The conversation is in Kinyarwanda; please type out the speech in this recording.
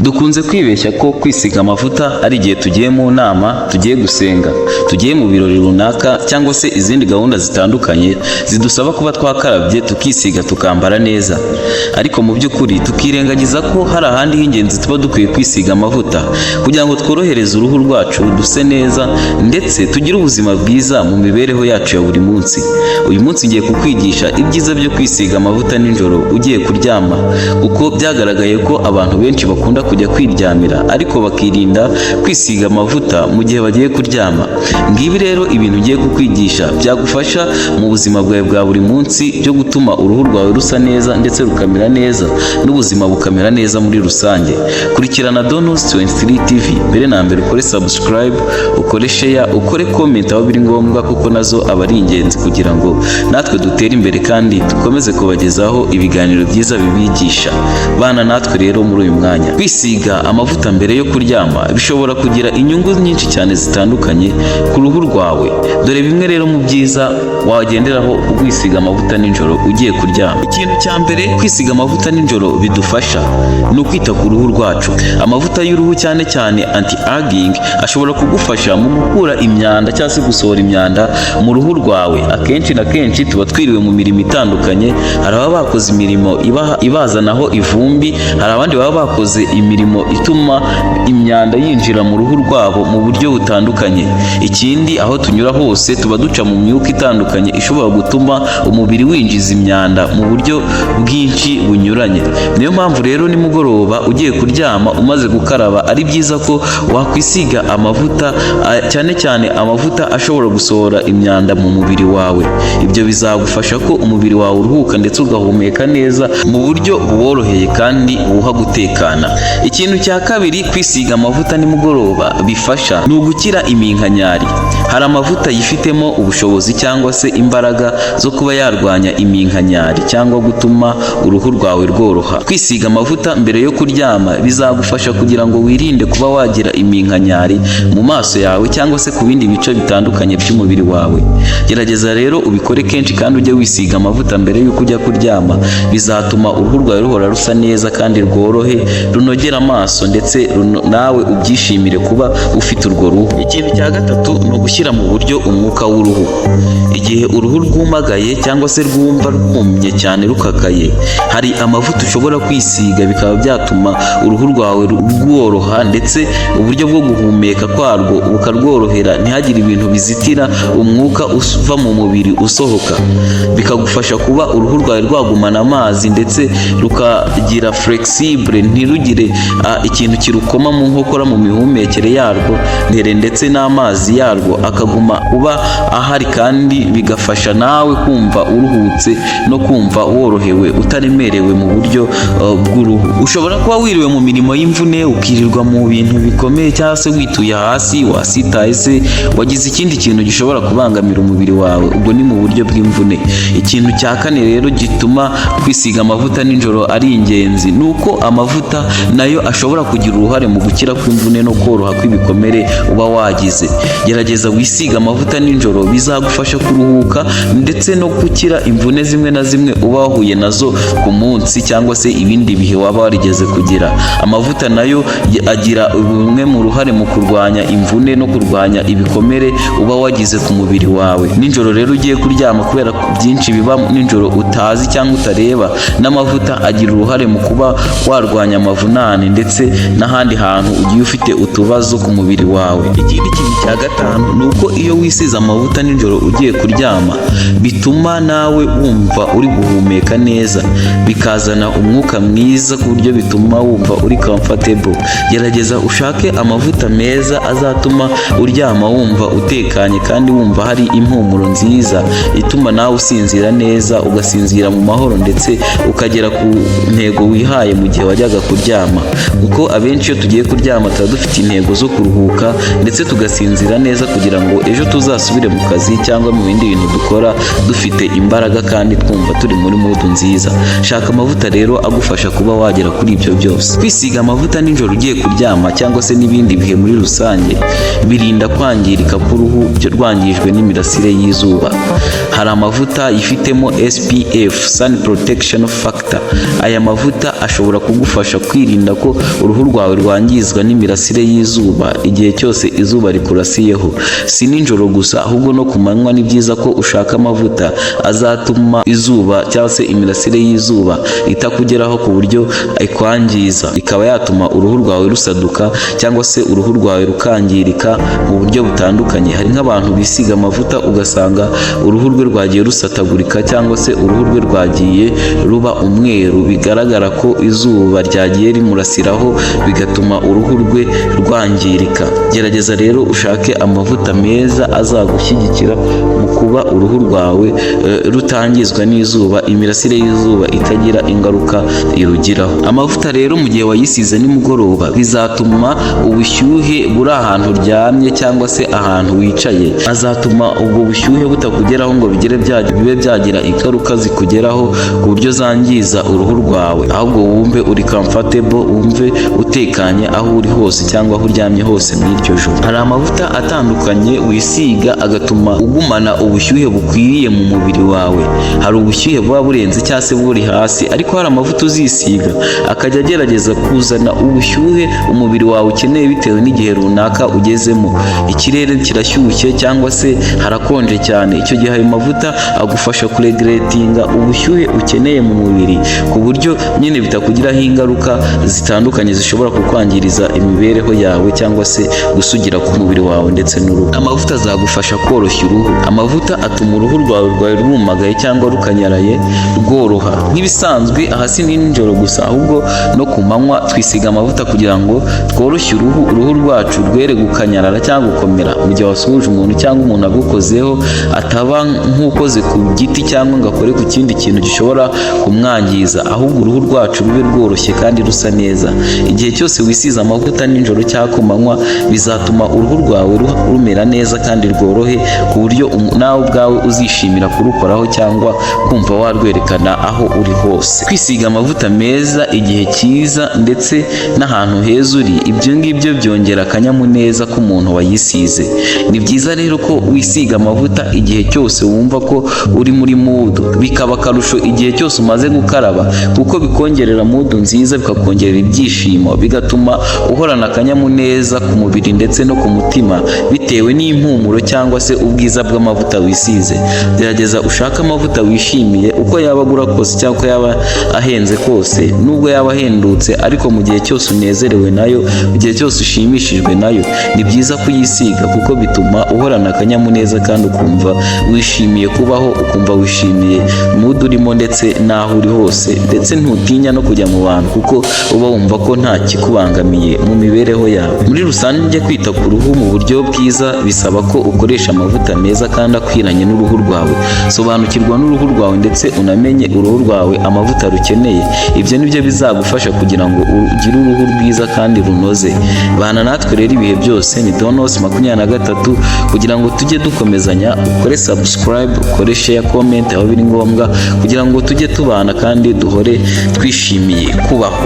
Dukunze kwibeshya ko kwisiga amavuta ari igihe tugiye mu nama, tugiye gusenga, tugiye mu birori runaka cyangwa se izindi gahunda zitandukanye zidusaba kuba twakarabye tukisiga tukambara neza. Ariko mu by'ukuri tukirengagiza ko hari ahandi h'ingenzi tuba dukwiye kwisiga amavuta kugira ngo tworohereze uruhu rwacu duse neza ndetse tugire ubuzima bwiza mu mibereho yacu ya buri munsi. Uyu munsi ngiye kukwigisha ibyiza byo kwisiga amavuta nijoro ugiye kuryama, kuko byagaragaye ko abantu benshi bakunda kujya kwiryamira ariko bakirinda kwisiga amavuta mu gihe bagiye kuryama. Ngibi rero ibintu ngiye kukwigisha byagufasha mu buzima bwawe bwa buri munsi byo gutuma uruhu rwawe rusa neza ndetse rukamera neza n'ubuzima bukamera neza muri rusange. Kurikirana Donus 23 TV, mbere na mbere ukore subscribe, ukore share, ukore comment aho biri ngombwa kuko nazo aba ari ingenzi kugira ngo natwe dutere imbere kandi dukomeze kubagezaho ibiganiro byiza bibigisha. Bana natwe rero muri uyu mwanya. Kwisiga amavuta mbere yo kuryama bishobora kugira inyungu nyinshi cyane zitandukanye ku ruhu rwawe. Dore bimwe rero mu byiza wagenderaho kwisiga amavuta nijoro ugiye kuryama. Ikintu cya mbere kwisiga amavuta nijoro bidufasha ni ukwita ku ruhu rwacu. Amavuta y'uruhu cyane cyane anti-aging ashobora kugufasha mu gukura imyanda cyangwa se gusohora imyanda mu ruhu rwawe. Akenshi na kenshi tuba twiriwe mu mirimo itandukanye, hari ababa bakoze imirimo ibazanaho ivumbi, hari abandi baba bakoze imirimo ituma imyanda yinjira mu ruhu rwabo mu buryo butandukanye. Ikindi, aho tunyura hose tuba duca mu myuka itandukanye ishobora gutuma umubiri winjiza imyanda mu buryo bwinshi bunyuranye. Niyo mpamvu rero nimugoroba ugiye kuryama umaze gukaraba ari byiza ko wakwisiga amavuta, cyane cyane amavuta ashobora gusohora imyanda mu mubiri wawe. Ibyo bizagufasha ko umubiri wawe uruhuka ndetse ugahumeka neza mu buryo buboroheye kandi buha gutekana. Ikintu cya kabiri kwisiga amavuta nimugoroba bifasha ni ugukira iminkanyari. Hari amavuta yifitemo ubushobozi cyangwa se imbaraga zo kuba yarwanya iminkanyari cyangwa gutuma uruhu rwawe rworoha. Kwisiga amavuta mbere yo kuryama bizagufasha kugira ngo wirinde kuba wagira iminkanyari mu maso yawe cyangwa se ku bindi bice bitandukanye by'umubiri wawe. Gerageza rero ubikore kenshi kandi ujye wisiga amavuta mbere y'uko ujya kuryama. Bizatuma uruhu rwawe ruhora rusa neza kandi rworohe, runogera amaso ndetse nawe ubyishimire kuba ufite urwo ruhu. Ikintu cya gatatu ni ugushyira mu buryo umwuka w'uruhu. Igihe uruhu rwumagaye cyangwa se rwumva rwumye cyane rukakaye, hari amavuta ushobora kwisiga bikaba byatuma uruhu rwawe rworoha ndetse uburyo bwo guhumeka kwarwo bukarworohera, ntihagire ibintu bizitira umwuka uva mu mubiri usohoka. Bikagufasha kuba uruhu rwawe rwagumana amazi ndetse rukagira flexible, ntirugire ikintu kirukoma mu nkokora mu mihumekere yarwo ndetse n'amazi yarwo akaguma kuba ahari, kandi bigafasha nawe kumva uruhutse no kumva worohewe utaremerewe mu buryo bw'uruhu. Ushobora kuba wiriwe mu mirimo y'imvune, ukirirwa mu bintu bikomeye cyangwa se wituye hasi, wasitaye se wagize ikindi kintu gishobora kubangamira umubiri wawe, ubwo ni mu buryo bw'imvune. Ikintu cya kane rero gituma kwisiga amavuta nijoro ari ingenzi ni uko amavuta nayo ashobora kugira uruhare mu gukira kw'imvune no koroha kw'ibikomere uba wagize. Gerageza wisiga amavuta nijoro, bizagufasha kuruhuka ndetse no gukira imvune zimwe na zimwe uba wahuye nazo ku munsi cyangwa se ibindi bihe waba warigeze kugira. Amavuta nayo agira bumwe mu ruhare mu kurwanya imvune no kurwanya ibikomere uba wagize ku mubiri wawe. Nijoro rero ugiye kuryama, kubera byinshi biba nijoro utazi cyangwa utareba, n'amavuta agira uruhare mu kuba warwanya amavunane ndetse n'ahandi hantu ugiye ufite utubazo ku mubiri wawe. Ikindi kintu cya gatanu ni uko iyo wisize amavuta nijoro ugiye kuryama bituma nawe wumva uri guhumeka neza, bikazana umwuka mwiza ku buryo bituma wumva uri comfortable. Gerageza ushake amavuta meza azatuma uryama wumva utekanye kandi wumva hari impumuro nziza ituma nawe usinzira neza, ugasinzira mu mahoro ndetse ukagera ku ntego wihaye mu gihe wajyaga kuryama. Kuko abenshi iyo tugiye kuryama tuba dufite intego zo kuruhuka ndetse tugasinzira neza kugira ngo ejo tuzasubire mu kazi cyangwa mu bindi bintu dukora dufite imbaraga kandi twumva turi muri mood nziza. Shaka amavuta rero agufasha kuba wagera kuri ibyo byose. Kwisiga amavuta nijoro ugiye kuryama cyangwa se n'ibindi bihe muri rusange birinda kwangirika k'uruhu rwangijwe n'imirasire y'izuba. Hari amavuta yifitemo SPF, Sun Protection Factor. Aya mavuta ashobora kugufasha kwirinda ko uruhu rwawe rwangizwa n'imirasire y'izuba igihe cyose izuba rikurasiyeho. Si nijoro gusa ahubwo no ku manywa ni byiza ko ushaka amavuta azatuma izuba cyangwa se imirasire y'izuba itakugeraho ku buryo ikwangiza, ikaba yatuma uruhu rwawe rusaduka cyangwa se uruhu rwawe rukangirika mu buryo butandukanye. Hari nk'abantu bisiga amavuta ugasanga uruhu rwe rwagiye rusatagurika cyangwa se uruhu rwe rwagiye ruba umweru, bigaragara ko izuba ryagiye rimurasiraho bigatuma uruhu rwe rwangirika. Gerageza rero ushake amavuta meza azagushyigikira mu kuba uruhu rwawe rutangizwa n'izuba, imirasire y'izuba itagira ingaruka irugiraho. Amavuta rero mu gihe wayisize nimugoroba bizatuma ubushyuhe buri ahantu uryamye cyangwa se ahantu wicaye, azatuma ubwo bushyuhe butakugeraho ngo bibe byagira ingaruka zikugeraho ku buryo zangiza uruhu rwawe, ahubwo wumve uri comfortable, wumve utekanye aho uri hose cyangwa aho uryamye hose muri iryo joro. Hari amavuta atandukanye wisiga agatuma ugumana ubushyuhe bukwiriye mu mubiri wawe. Hari ubushyuhe buba burenze cyangwa se buri hasi, ariko hari amavuta uzisiga akajya agerageza kuzana ubushyuhe umubiri wawe ukeneye bitewe n'igihe runaka ugezemo. Ikirere kirashyushye cyangwa se harakonje cyane, icyo gihe ayo mavuta agufasha kuregulatinga ubushyuhe ukeneye mu mubiri ku buryo nyine bitakugiraho ingaruka zitandukanye zishobora kukwangiriza imibereho yawe cyangwa se gusugira ku mubiri wawe ndetse n'uruhu. Amavuta azagufasha koroshya uruhu. Amavuta atuma uruhu rwawe rwumagaye cyangwa rukanyaraye rworoha. Nk'ibisanzwe aha si nijoro gusa ahubwo no ku manywa twisiga amavuta kugira ngo tworoshye uruhu rwacu rwere gukanyarara cyangwa gukomera. Mu gihe wasuhuje umuntu cyangwa umuntu agukozeho ataba nk'ukoze ku giti cyangwa ngo akore ku kindi kintu gishobora kumwangiza, ahubwo uruhu rwacu rube rworoshye kandi rusa neza. Igihe cyose wisize amavuta nijoro cyangwa ku manywa bizatuma uruhu rwawe rumera neza kandi rworohe ku buryo nawe ubwawe uzishimira kurukoraho cyangwa kumva warwerekana aho uri hose. Kwisiga amavuta meza igihe cyiza ndetse n'ahantu heza uri, ibyo ngibyo byongera akanyamuneza k'umuntu wayisize. Ni byiza rero ko wisiga amavuta igihe cyose wumva ko uri muri mood, bikaba akarusho igihe cyose umaze gukaraba kuko bikongerera mood nziza, bikakongerera ibyishimo, bigatuma uhorana akanyamuneza ku mubiri ndetse no ku mutima bitewe n'impumuro cyangwa se ubwiza bw'amavuta wisize. Gerageza ushake amavuta wishimiye uko yaba agura kose cyangwa uko yaba ahenze kose, nubwo yaba ahendutse, ariko mu gihe cyose unezerewe nayo, mu gihe cyose ushimishijwe nayo, ni byiza kuyisiga kuko bituma uhorana akanyamuneza kandi ukumva wishimiye kubaho, ukumva wishimiye mood urimo ndetse n'aho uri hose, ndetse ntutinya no kujya mu bantu kuko uba wumva ko nta kikubangamiye mu mibereho yawe. Muri rusange kwita ku ruhu mu buryo bwiza bisaba ko ukoresha amavuta meza kandi akwiranye n'uruhu rwawe. Sobanukirwa n'uruhu rwawe ndetse unamenye uruhu rwawe amavuta rukeneye. Ibyo nibyo bizagufasha kugira ngo ugire uruhu rwiza kandi runoze. Bana natwe rero ibihe byose. Ni Donos 23 kugira ngo tujye dukomezanya. Ukore subscribe, ukore share, comment aho biri ngombwa kugira ngo tujye tubana kandi duhore twishimiye kubaho.